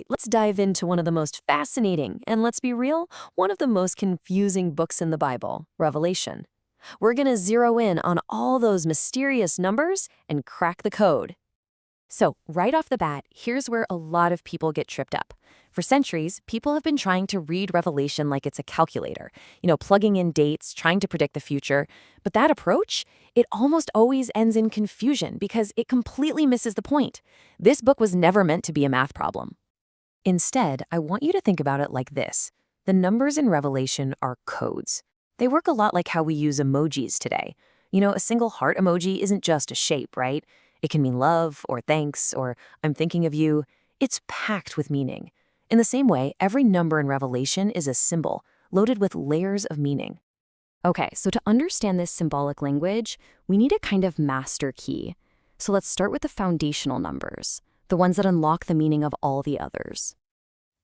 Let's dive into one of the most fascinating, and let's be real, one of the most confusing books in the Bible, Revelation. We're going to zero in on all those mysterious numbers and crack the code. So, right off the bat, here's where a lot of people get tripped up. For centuries, people have been trying to read Revelation like it's a calculator, plugging in dates, trying to predict the future. But that approach, it almost always ends in confusion because it completely misses the point. This book was never meant to be a math problem. Instead, I want you to think about it like this. The numbers in Revelation are codes. They work a lot like how we use emojis today. A single heart emoji isn't just a shape, right? It can mean love or thanks or I'm thinking of you. It's packed with meaning. In the same way, every number in Revelation is a symbol, loaded with layers of meaning. Okay, so to understand this symbolic language, we need a kind of master key. So let's start with the foundational numbers, the ones that unlock the meaning of all the others.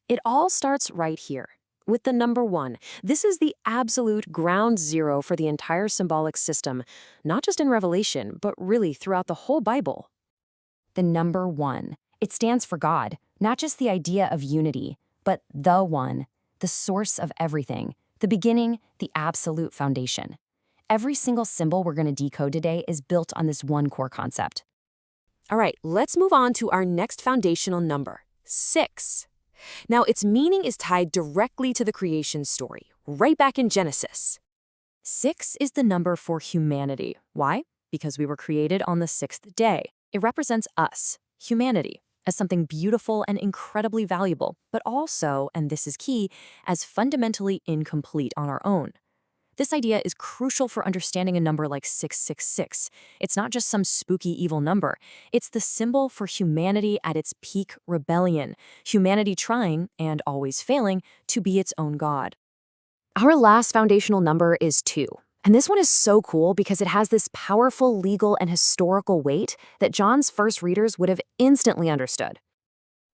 It all starts right here, with the number 1. This is the absolute ground zero for the entire symbolic system, not just in Revelation, but really throughout the whole Bible. The number 1. It stands for God, not just the idea of unity, but the one, the source of everything, the beginning, the absolute foundation. Every single symbol we're going to decode today is built on this one core concept. All right, let's move on to our next foundational number, 6. Now, its meaning is tied directly to the creation story, right back in Genesis. 6 is the number for humanity. Why? Because we were created on the 6th day. It represents us, humanity, as something beautiful and incredibly valuable, but also, and this is key, as fundamentally incomplete on our own. This idea is crucial for understanding a number like 666. It's not just some spooky evil number. It's the symbol for humanity at its peak rebellion, humanity trying, and always failing, to be its own god. Our last foundational number is 2. And this one is so cool because it has this powerful legal and historical weight that John's first readers would have instantly understood.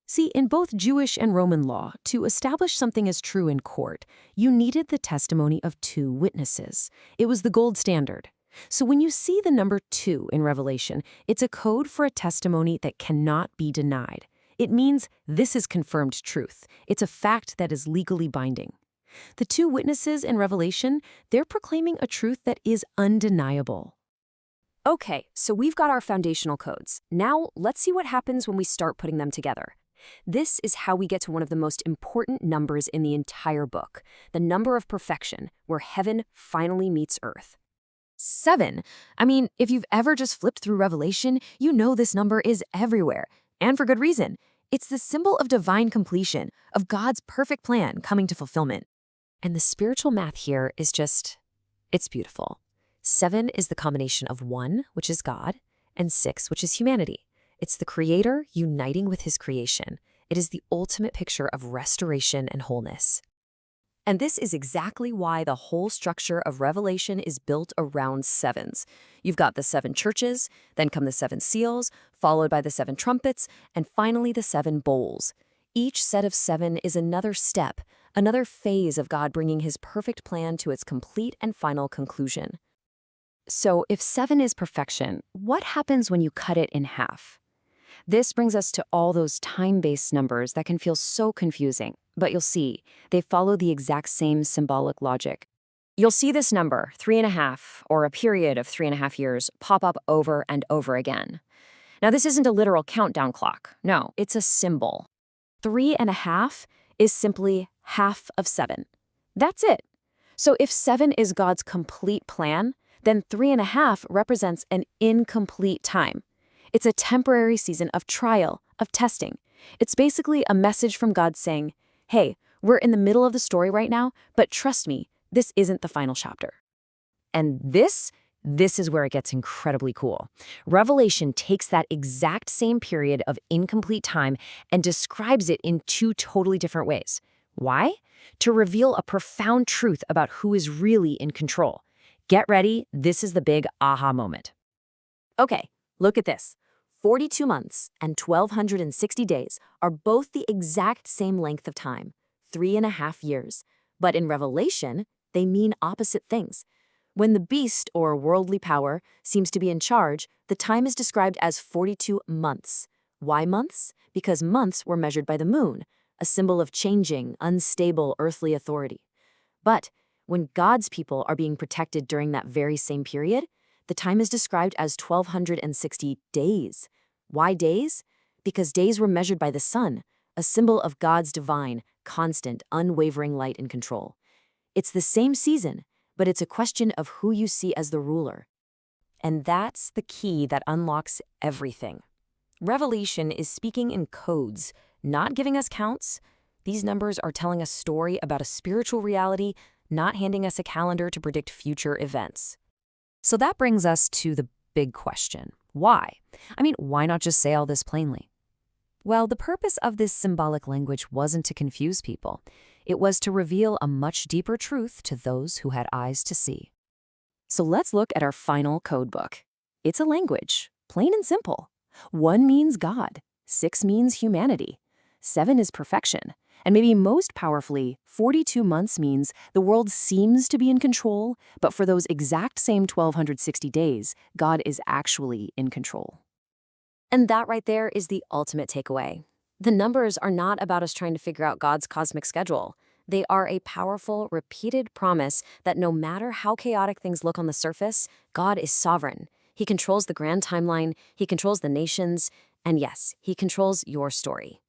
See, in both Jewish and Roman law, to establish something as true in court, you needed the testimony of 2 witnesses. It was the gold standard. So when you see the number 2 in Revelation, it's a code for a testimony that cannot be denied. It means this is confirmed truth. It's a fact that is legally binding. The 2 witnesses in Revelation, they're proclaiming a truth that is undeniable. Okay, so we've got our foundational codes. Now, let's see what happens when we start putting them together. This is how we get to one of the most important numbers in the entire book, the number of perfection, where heaven finally meets earth. 7. I mean, if you've ever just flipped through Revelation, you know this number is everywhere, and for good reason. It's the symbol of divine completion, of God's perfect plan coming to fulfillment. And the spiritual math here is it's beautiful. 7 is the combination of 1, which is God, and 6, which is humanity. It's the Creator uniting with His creation. It is the ultimate picture of restoration and wholeness. And this is exactly why the whole structure of Revelation is built around 7s. You've got the 7 churches, then come the 7 seals, followed by the 7 trumpets, and finally the 7 bowls. Each set of 7 is another step, another phase of God bringing His perfect plan to its complete and final conclusion. So if 7 is perfection, what happens when you cut it in half? This brings us to all those time-based numbers that can feel so confusing, but you'll see, they follow the exact same symbolic logic. You'll see this number, 3.5, or a period of 3.5 years, pop up over and over again. Now, this isn't a literal countdown clock. No, it's a symbol. 3.5 is simply half of 7. That's it. So if 7 is God's complete plan, then 3.5 represents an incomplete time. It's a temporary season of trial, of testing. It's basically a message from God saying, hey, we're in the middle of the story right now, but trust me, this isn't the final chapter. And this is where it gets incredibly cool. Revelation takes that exact same period of incomplete time and describes it in 2 totally different ways. Why? To reveal a profound truth about who is really in control. Get ready, this is the big aha moment. Okay, look at this. 42 months and 1,260 days are both the exact same length of time, 3.5 years. But in Revelation, they mean opposite things. When the beast, or worldly power, seems to be in charge, the time is described as 42 months, Why months? Because months were measured by the moon, a symbol of changing, unstable earthly authority. But when God's people are being protected during that very same period, the time is described as 1260 days. Why days? Because days were measured by the sun, a symbol of God's divine, constant, unwavering light and control. It's the same season, but it's a question of who you see as the ruler. And that's the key that unlocks everything. Revelation is speaking in codes, not giving us counts. These numbers are telling a story about a spiritual reality, not handing us a calendar to predict future events. So that brings us to the big question. Why? Why not just say all this plainly? Well, the purpose of this symbolic language wasn't to confuse people. It was to reveal a much deeper truth to those who had eyes to see. So let's look at our final code book. It's a language, plain and simple. 1 means God, 6 means humanity, 7 is perfection, and maybe most powerfully, 42 months means the world seems to be in control, but for those exact same 1260 days, God is actually in control. And that right there is the ultimate takeaway. The numbers are not about us trying to figure out God's cosmic schedule. They are a powerful, repeated promise that no matter how chaotic things look on the surface, God is sovereign. He controls the grand timeline, He controls the nations, and yes, He controls your story.